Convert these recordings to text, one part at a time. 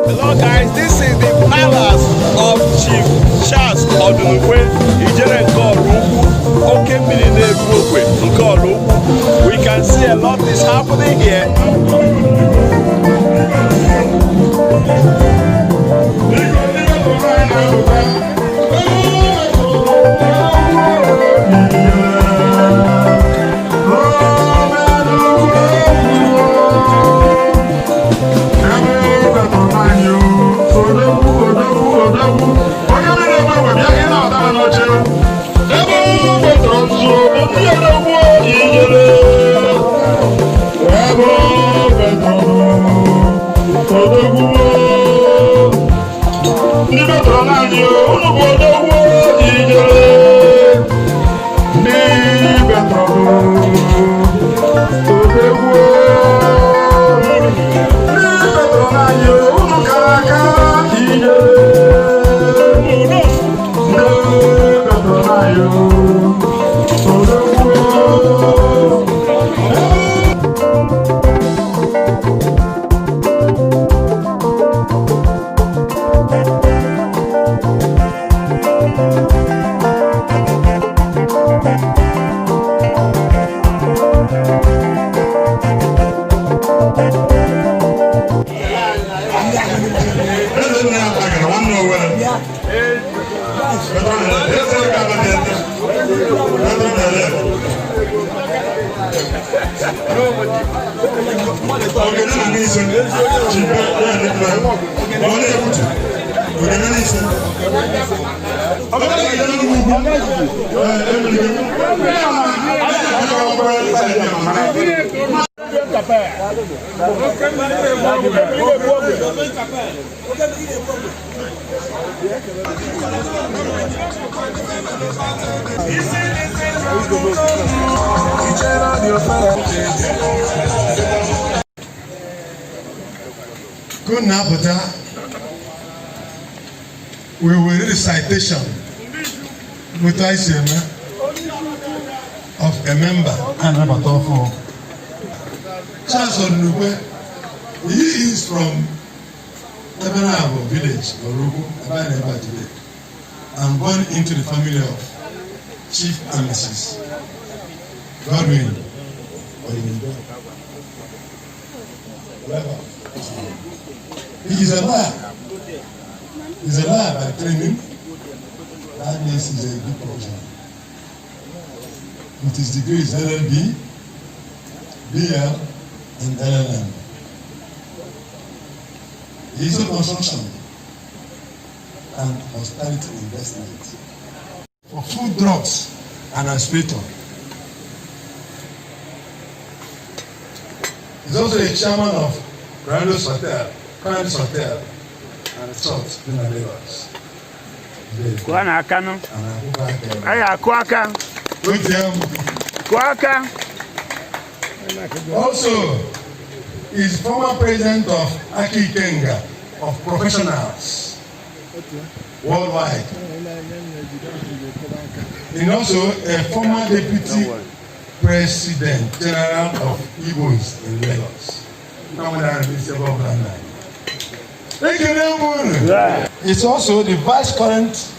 Hello guys, this is the palace of Chief Charles Odunukwe Ijere Mmili We can see a lot is happening here. Good Nabuta, we will read a citation with ICM of a member and Rabatofo. Charles Odunukwe, he is from Taberabo village, Orugu, Abayaba today, and born into the family of Chief and Mrs. Godwin Odunukwe. He is a lawyer. He's a lawyer by training. That means he's a good professional. With his degrees LLB, BL, and LLM. He is a construction and hospitality investment for food, drugs, and aspirator. He's also a chairman of Grandos Hotel, Crowns Hotel, and Resort in Lagos. Kuana Kano. Aya Kwaka. Kwaka. Also, is former president of Aki Kenga of Professionals Worldwide. And also a former deputy president general of Igbos in Lagos. It's also the vice current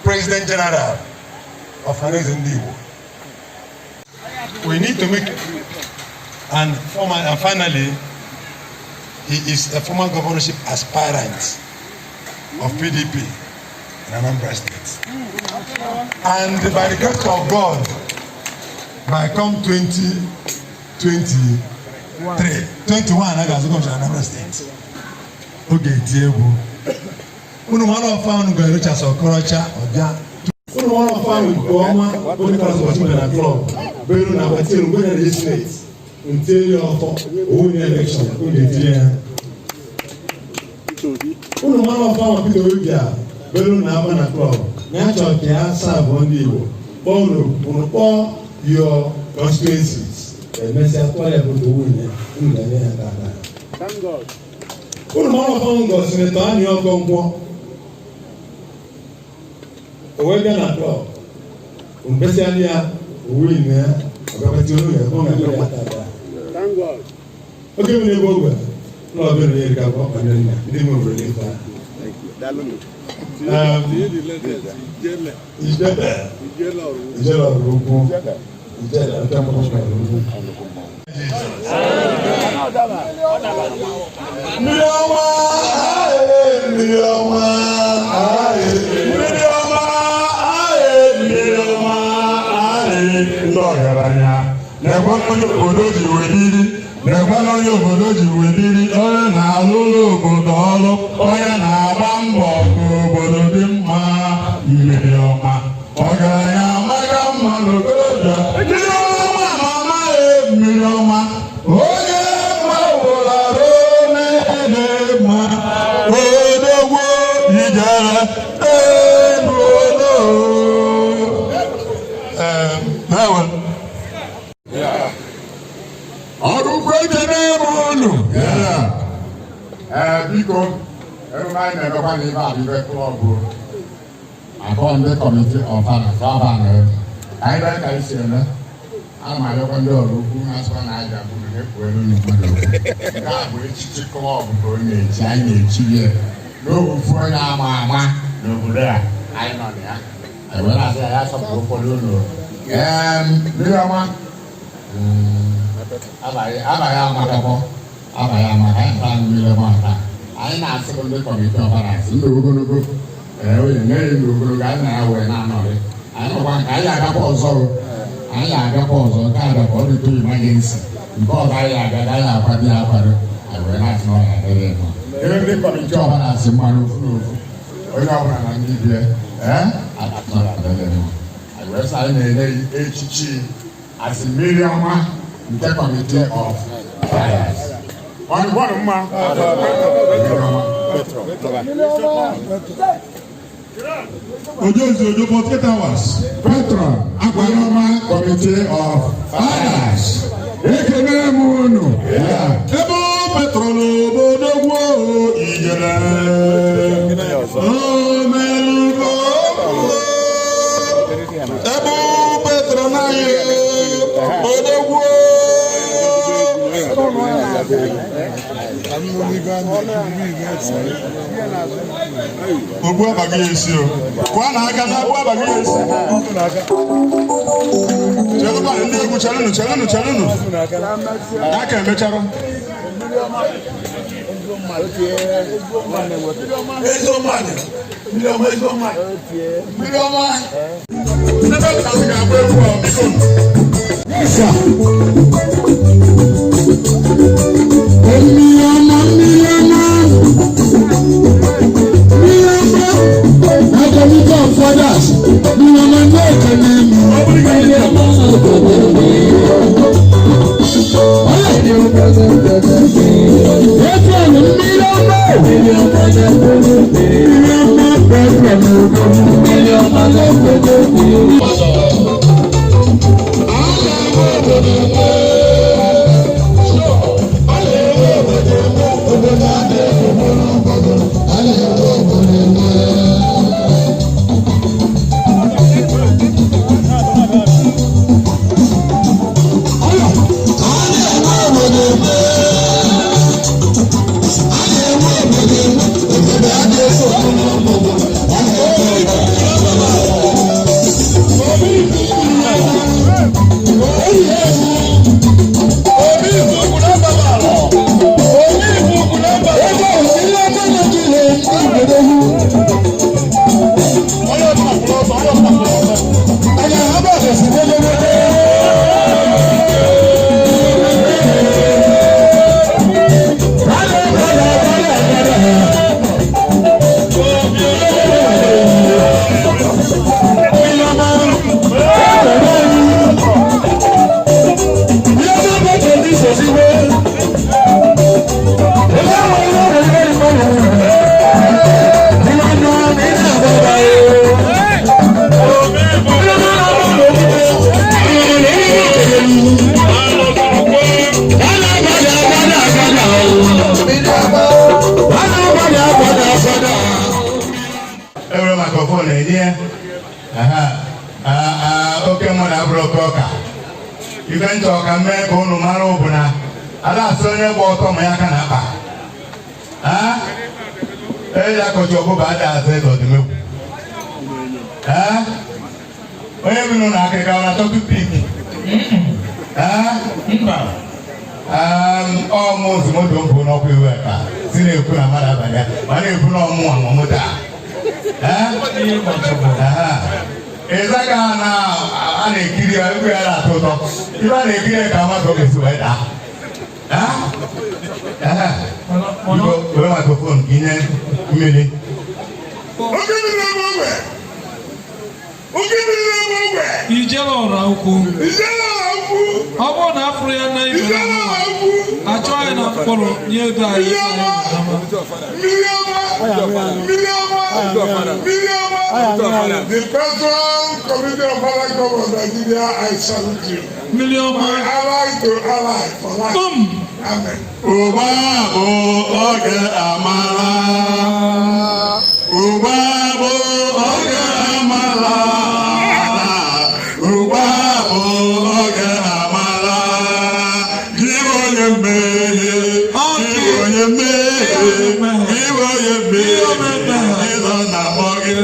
president general of Igbo. We need to make and finally he is a former governorship aspirant of PDP in Anambra State. And by the grace of God, by come 2021, I got to go to Anambra State. Okay, Diego. One of our found Garucha or Korocha or Unu ọrụ ọfam nke ọma onye kọrọ ụbọchị mere na klọb belu na agbati mgbe na legislate ntinye ọfọ onye elekshọn oge etinye ya. Unu ọrụ ọfam Peter Obi a belu na agba na klọb na ya chọrọ ka ya sabụ ndị Igbo kpọọ unu kpọọ your constituencies emesịa kpọọ ya bụ nwunye unu ga-enye ya dada. Unu ọrụ ọfam ngọziri ta anyị ọkọ nkwọ owe bịa na klọb mpesiali ya owe ime ya ọgabati olu ya kpọọ na ya dada. Oge m na-ebe ogbe klọb elu ya erika kpọọ kpanyere nna ndị nwe obodo ịkwa ijele ọrụ ukwu ijele nke mkpọrọ ọrụ ukwu. Mmiri ọma mmiri ọma mmiri ọma mmiri ọma ndị ọgaranya na-ekwe onye obodo ji weliri na-ekwe onye obodo ji weliri onye na-alụ ụlọ obodo ọrụ onye na-agba mbọ ka obodo dị mma. Mmiri ọma ọgaranya amaghị mma n'okorobịa mmiri ọma ma amaghị mmiri ọma onye mawụlarụ n'ede mma odogwo ijere elu olo. Ọrụ ugbo ekene ebe unu biko emume anyị na-emekwa n'ibe abịbe klọb akọ ndị kọmiti ọfana fabana anyị bịa ka isi eme ana m arịọkwa ndị ọrụ ukwu na-asọ na aja bụ na ekwuelu n'ụfọdụ okwu. Nke a bụ echichi klọb ka ọ na-echi anyị na-echi ya n'ogufu onye ama ama n'obodo a anyị nọ na ya ewere asị ya sọpụrụ ụfọdụ ụlọ mmiri ọma abaghị amakakọ abaghị amaka anyị taa mmiri ọma taa anyị na-asịrụ ndị kọmiti ọbara asị ndị ogologo onye na-eyi ndị ogologo anyị na-awe na-anọrị anyị nọkwa nke anyị agakwa ọzọ anyị agakwa ọzọ nke a bịakwa ọ dịtụ imajensi nke ọzọ anyị agada anyị akwado ya akwado anyị wee na-asị na ọ ga-adịrị mma. Ebe ndị kọmiti ọbara asị mmanụ ofu n'ofu onye ọbụla na ndị bie adịrị mma. Anyị wee sị anyị na-enye echichi asị mmiri ọma nke kọmiti of friars. Ọnụbọnụ mma Ojozi Ojo 48 hours patron Akwaroma Committee of Fathers. Ekele m unu ebe patron obodo gwuo ijere omelugo ebe patron anyị obodo gwuo ogbu abaghị esi o kwa na aka na agbu abaghị esi chelụkwa ndị egwu chelụnụ aka emechara mmiri ọma ebe kasị ga-agba egwu ọ biko mmadụ abụrụ oke ọka ife nchọ ka mee ka unu mara bụ na ada asị onye gba ọtọ ma ya aka na akpa ya kọchi ọbụba ada azụ eze ọdịmegwu onye bi n'ụlọ akịrịka ọ na-achọ tupik ọmụ ozimodo mbụ n'ọkwa iwe ka si na-ekwu na mmadụ abalị ya ma na-ekwu na ọmụ amụmụta ịzaga na a na-ekiri ya egwu ya na-atọ ụtọ ibe a na-ekiri ka mmadụ ogesi wee daa were makrofon gị nye mmiri ijele ọra ukwu ọ bụrụ na afụrụ ya na ibe achọ anyị na mkpụrụ nye ego anyị The Patron Committee of Father God of Nigeria, I salute you. My ally to ally for life. Amen. Uba bo oge amala. Uba bo oge amala. Uba bo oge amala. Gibo yembe. Gibo yembe. Gibo yembe. Gibo na oge.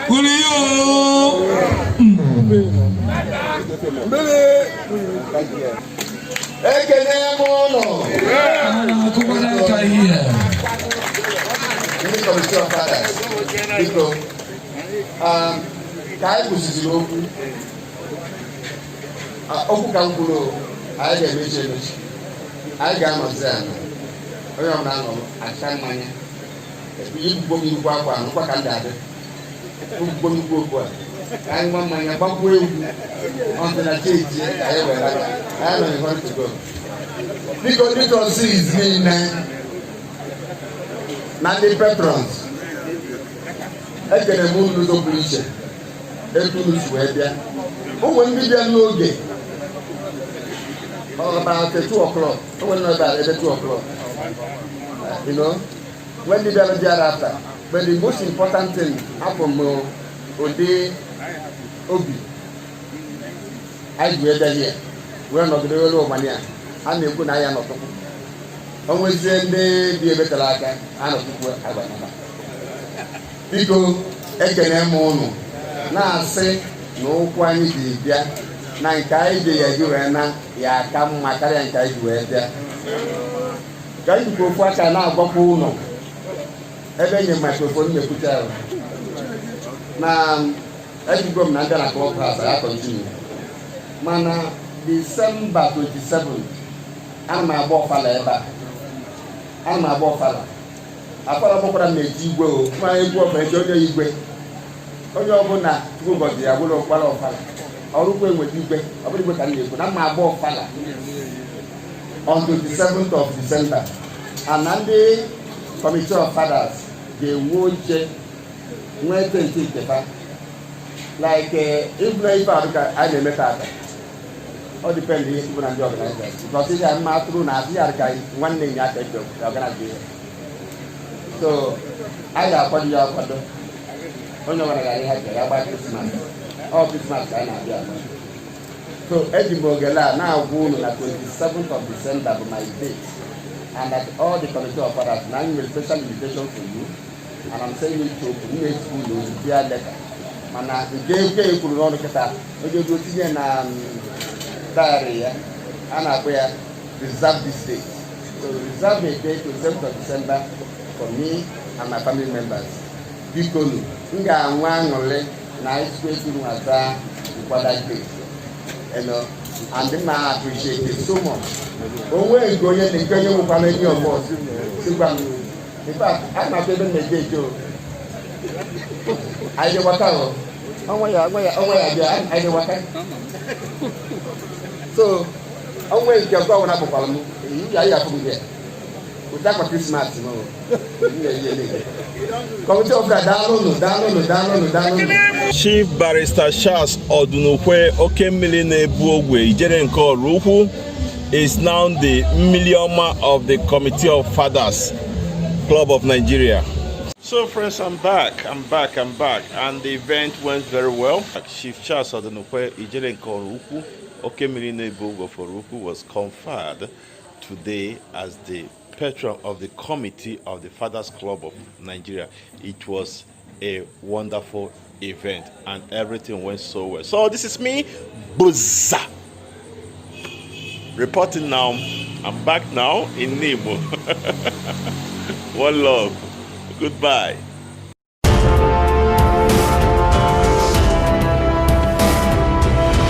Kuliyo. Ekene mono. Kubana kahiye. Ndị Committee of Fathers. Biko. Ka anyị kwụsịrị okwu ka m kwuru anyị ga-emechi emechi. Anyị ga-anọzi ana. Onye ọbụla anọ aka mmanya. Igbugbo m nnukwu akwa nụkwa ka ndị adị. Igbugbo nnukwu okwu a. Anyị nwa mmanya gbagbuo egwu. Ọdịna cheji anyị were aka. Anyị nọ n'ihu to go. Biko ndị trustees niile na ndị patrons ekele m unu ụzọ pụrụ iche etu unu si wee bịa ụmụ ndị bịa n'oge about 2 o'clock ụmụ ndị bịara ebe 2 o'clock when ndị bịara thereafter but the most important thing afọ m ụdị obi anyị ji wee bịa here wee nọgide were ụmanya a na-ekwu na ya nọtụkwu o nwezie ndị dị ebetara aka a nọtụkwu agbanaba biko ekene m ụnụ na-asị na ụkwụ anyị ji bịa na nke anyị ji ya ji wee na ya aka mma karịa nke anyị ji wee bịa ka anyị jikwa ofu aka na-agwakwa ụnụ ebe enye mikrofon na-ekwucha ahụ na ejigo m na ndị na klọb has ya kọntinu mana December 27 ana m agba ọfala ebe a ana m agba ọfala akwara bụkwara m na-eji igwe o ma egwu ọfala eji onye igwe onye ọbụla tupu ụbọchị ya bụrụ ọkpara ọfala ọrụkwa enweta igwe ọ bụrụ igwe ka m na-ekwu na mma agba ọfala on the 27th of December and ndị Committee of Fathers ga-enwe oche nwee tenti nkefa like ịbụla ife arụka a na-eme tata ọ dịpendị ihe tupu na ndị ọganizers because ihe mma atụrụ na azụ ya ka nwanne ya aka eji ọganize ihe so anyị ga-akwado ya akwado onye ọbụla gara ihe ya gbaa Krismas ọ Krismas ka anyị na-abịa so eji m ogele a na-agwa unu na 27th of December bụ my date and that all the Committee of Fathers na anyị nwere special invitation for you and I'm saying it to na-ekwu unu bịa leta mana nke ekwuru n'ọnụ kịta oge oge tinye na diary ya a na-akpọ ya reserve this date so reserve a date to 7th of December for me and my family members biko nu m ga-anwe aṅụrị na isikwa ekuru haza nkwada date and m na-appreciate it so much onwe nke onye na nke onye nwekwana enyi ọbọ sikwa m in fact a na-akpọ ebe na-eje eje anyị dịwaka ọnwa ya bịa anyị dịwaka so onwe nke ọgọ ọbụla bụkwara m ya ya afọ m bịa ụta kwa Krismas m Committee of Fathers daalụnụ. Chief Barrister Charles Odunukwe Mmili na-ebu ogwe ijere nke ọrụ ukwu is now the Mmili of the Committee of Fathers Club of Nigeria. So friends, I'm back, and the event went very well. Chief Charles Odunukwe Ijele Nkoruku Mmili Nebo for Ruku was conferred today as the patron of the committee of the Fathers Club of Nigeria. It was a wonderful event and everything went so well. So this is me, Buzza, reporting now. I'm back now in Nemo. One love. Goodbye.